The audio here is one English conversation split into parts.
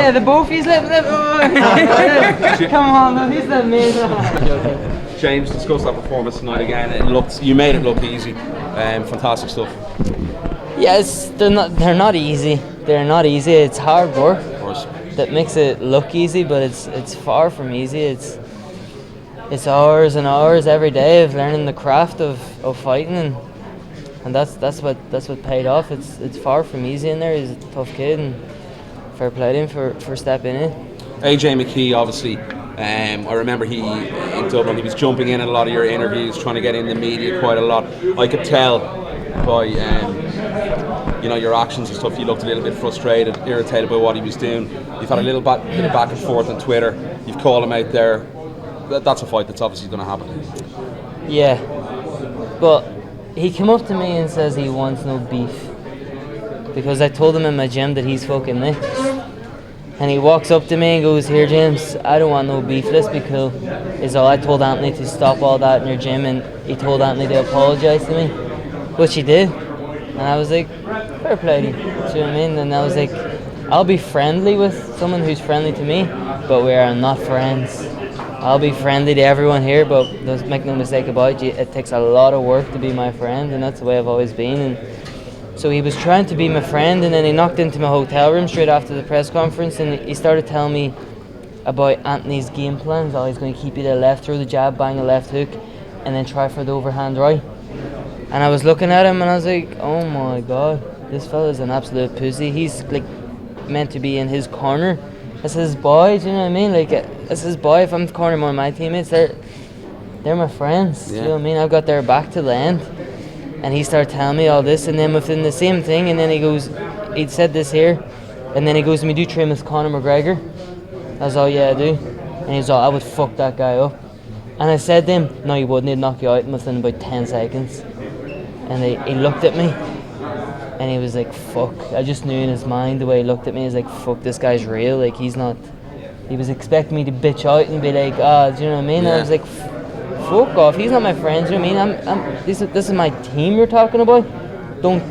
Yeah, the both he's let. Come on, no, he's let me. James, discuss that performance tonight again. You made it look easy. Fantastic stuff. Yes, they're not easy. They're not easy. It's hard work. Of course. That makes it look easy, but it's far from easy. It's hours and hours every day of learning the craft of fighting, and that's what paid off. It's far from easy in there. He's a tough kid, and fair play to him for stepping in. A.J McKee, obviously. I remember in Dublin, he was jumping in a lot of your interviews, trying to get in the media quite a lot. I could tell by your actions and stuff, you looked a little bit frustrated, irritated by what he was doing. You've had a little bit of back and forth on Twitter. You've called him out there. That's a fight that's obviously going to happen. Yeah, but he came up to me and says he wants no beef because I told him in my gym that he's fucking next. And he walks up to me and goes, "Here, James, I don't want no beef. Let's be cool." Is all. I told Anthony to stop all that in your gym, and he told Anthony to apologise to me, which he did. And I was like, fair play to you. Do you know what I mean? And I was like, I'll be friendly with someone who's friendly to me, but we are not friends. I'll be friendly to everyone here, but don't make no mistake about it. It takes a lot of work to be my friend, and that's the way I've always been. And so he was trying to be my friend, and then he knocked into my hotel room straight after the press conference, and he started telling me about Anthony's game plans. Oh, he's going to keep you to the left, throw the jab, bang a left hook, and then try for the overhand right. And I was looking at him, and I was like, oh my God, this fella's an absolute pussy. He's like meant to be in his corner. That's his boy, do you know what I mean? Like, that's his boy. If I'm cornering one of my teammates, they're my friends. Yeah. Do you know what I mean? I've got their back to the end. And he started telling me all this, and then within the same thing, and then he goes, he'd said this here, and then he goes to me, "Do you train with Conor McGregor?" I was like, "Yeah, I do." And he was like, "I would fuck that guy up." And I said to him, "No, you wouldn't. He'd knock you out within about 10 seconds. And he looked at me, and he was like, "Fuck." I just knew in his mind, the way he looked at me, he was like, "Fuck, this guy's real." Like, he's not. He was expecting me to bitch out and be like, "Ah, do you know what I mean?" Yeah. I was like, fuck off, he's not my friend, do you know what I mean? This is my team you're talking about. Don't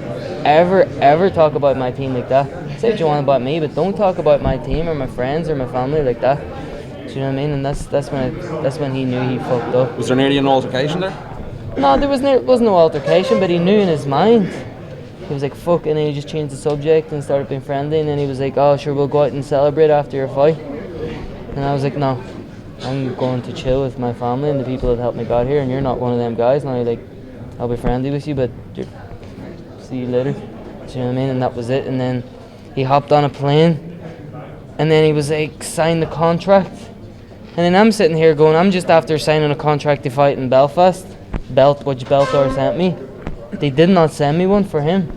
ever talk about my team like that. Say what you want about me, but don't talk about my team or my friends or my family like that. Do you know what I mean? And that's when he knew he fucked up. Was there nearly an altercation there? No, there wasn't no altercation, but he knew in his mind. He was like, fuck, and then he just changed the subject and started being friendly, and then he was like, "Oh, sure, we'll go out and celebrate after your fight." And I was like, "No, I'm going to chill with my family and the people that helped me got here, and you're not one of them guys." Now, like, I'll be friendly with you, but see you later. Do you know what I mean? And that was it. And then he hopped on a plane, and then he was like, "Sign the contract." And then I'm sitting here going, I'm just after signing a contract to fight in Belfast, which Bellator sent me. They did not send me one for him.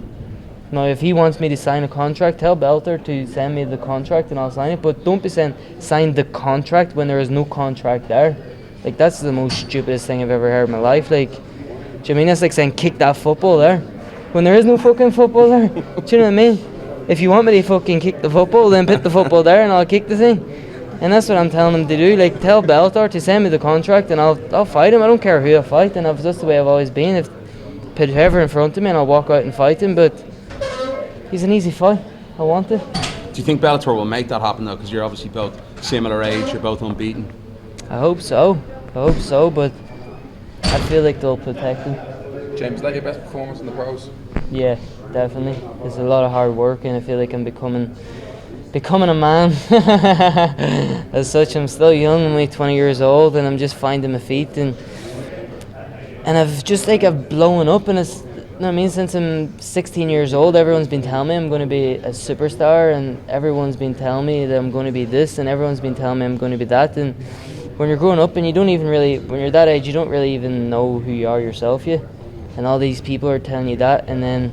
Now, if he wants me to sign a contract, tell Bellator to send me the contract and I'll sign it. But don't be saying sign the contract when there is no contract there. Like, that's the most stupidest thing I've ever heard in my life. Like, do you know what I mean? That's like saying kick that football there when there is no fucking football there. Do you know what I mean? If you want me to fucking kick the football, then put the football there and I'll kick the thing. And that's what I'm telling him to do. Like, tell Bellator to send me the contract and I'll fight him. I don't care who I fight, and that's the way I've always been. If put whoever in front of me and I'll walk out and fight him. But he's an easy fight. I want it. Do you think Bellator will make that happen though? Because you're obviously both similar age, you're both unbeaten. I hope so, but I feel like they'll protect him. James, is that your best performance in the pros? Yeah, definitely. There's a lot of hard work, and I feel like I'm becoming a man. As such, I'm still young. I'm only 20 years old, and I'm just finding my feet, and I've blown up, and it's, you know what I mean, since I'm 16 years old, everyone's been telling me I'm going to be a superstar, and everyone's been telling me that I'm going to be this, and everyone's been telling me I'm going to be that. And when you're growing up and you don't even really, when you're that age, you don't really even know who you are yourself yet, and all these people are telling you that, and then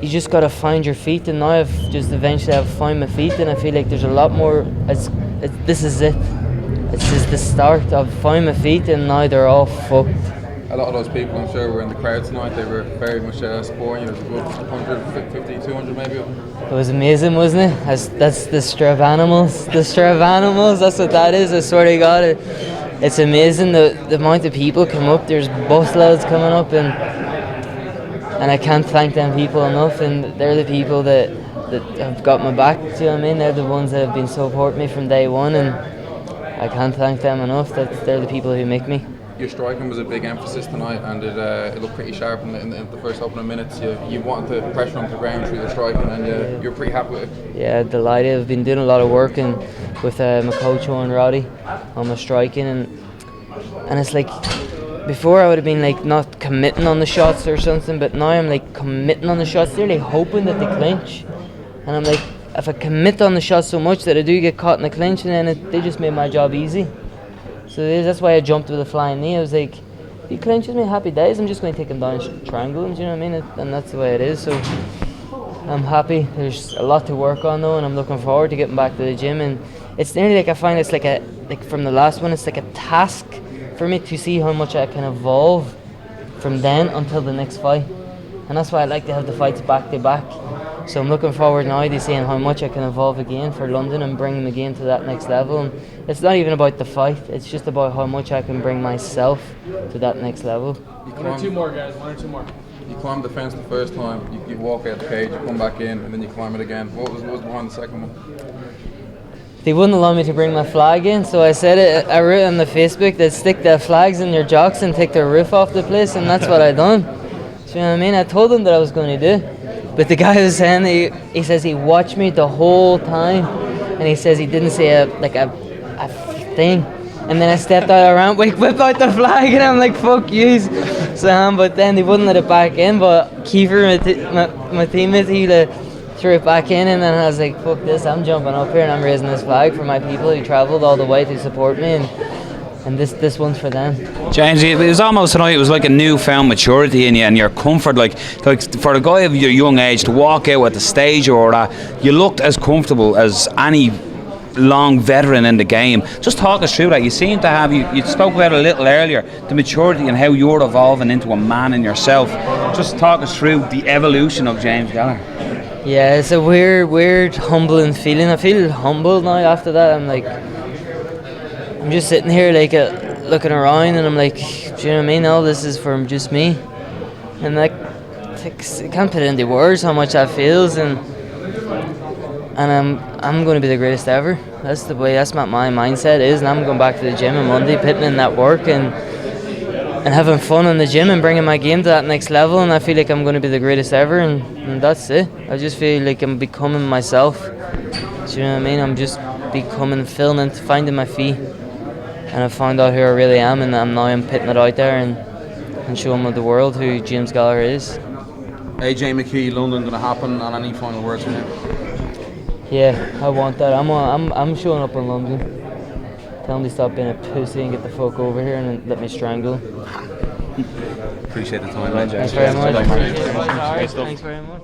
you just got to find your feet. And now I've found my feet, and I feel like there's a lot more. This is it. This is the start. I've found my feet, and now they're all fucked. A lot of those people, I'm sure, were in the crowd tonight. They were very much supporting you. It was a good 150, 200 maybe. It was amazing, wasn't it? That's the Strav animals. The Strav animals, that's what that is. I swear to God, it's amazing the amount of people come up. There's bus loads coming up, and and I can't thank them people enough, and they're the people that have got my back. Do you know what I mean? They're the ones that have been supporting me from day one, and I can't thank them enough. That they're the people who make me. Your striking was a big emphasis tonight, and it looked pretty sharp in the first opening minutes. You wanted to pressure onto the ground through the striking, and you're pretty happy with it. Yeah, delighted. I've been doing a lot of work and with my coach Owen Roddy on my striking, and it's like before I would have been like not committing on the shots or something, but now I'm like committing on the shots. They're like hoping that they clinch, and I'm like, if I commit on the shots so much that I do get caught in the clinch, and then they just made my job easy. So that's why I jumped with a flying knee. I was like, if he clinches me, happy days. I'm just going to take him down and triangle him, do you know what I mean? And that's the way it is. So I'm happy. There's a lot to work on though, and I'm looking forward to getting back to the gym. And it's nearly like I find it's like from the last one, it's like a task for me to see how much I can evolve from then until the next fight. And that's why I like to have the fights back to back. So I'm looking forward now to seeing how much I can evolve again for London and bring them again to that next level. And it's not even about the fight, it's just about how much I can bring myself to that next level. One or two more, guys, one or two more. You climbed the fence the first time, you walk out the cage, you come back in, and then you climb it again. What was behind the second one? They wouldn't allow me to bring my flag in, so I said it. I wrote on the Facebook that stick their flags in your jocks and take their roof off the place, and that's what I done. Do you know what I mean? I told them that I was going to do. But the guy was saying, he says he watched me the whole time, and he says he didn't say a thing. And then I stepped out around, whip out the flag, and I'm like, fuck you. So, but then they wouldn't let it back in, but Kiefer, my teammate, he threw it back in, and then I was like, fuck this, I'm jumping up here and I'm raising this flag for my people who travelled all the way to support me, and this one's for them. James, it was almost tonight, it was like a newfound maturity in you and your comfort, like for a guy of your young age to walk out at the stage or that, you looked as comfortable as any long veteran in the game. Just talk us through that. You seem to have, you spoke about it a little earlier, the maturity and how you're evolving into a man in yourself. Just talk us through the evolution of James Gallagher. Yeah, it's a weird, humbling feeling. I feel humble now after that. I'm just sitting here like looking around, and I'm like, do you know what I mean? All this is from just me, and like I can't put it into words how much that feels, and I'm going to be the greatest ever. That's the way. That's what my mindset is, and I'm going back to the gym on Monday, putting in that work and having fun in the gym and bringing my game to that next level. And I feel like I'm going to be the greatest ever, and that's it. I just feel like I'm becoming myself. Do you know what I mean? I'm just becoming, filming, finding my feet. And I found out who I really am, and I'm putting it out there and showing the world who James Gallagher is. A.J McKee, London, going to happen, and any final words from you? Yeah, I want that. I'm showing up in London. Tell him to stop being a pussy and get the fuck over here and let me strangle. Appreciate the time, man. Thanks very much. Thanks very much.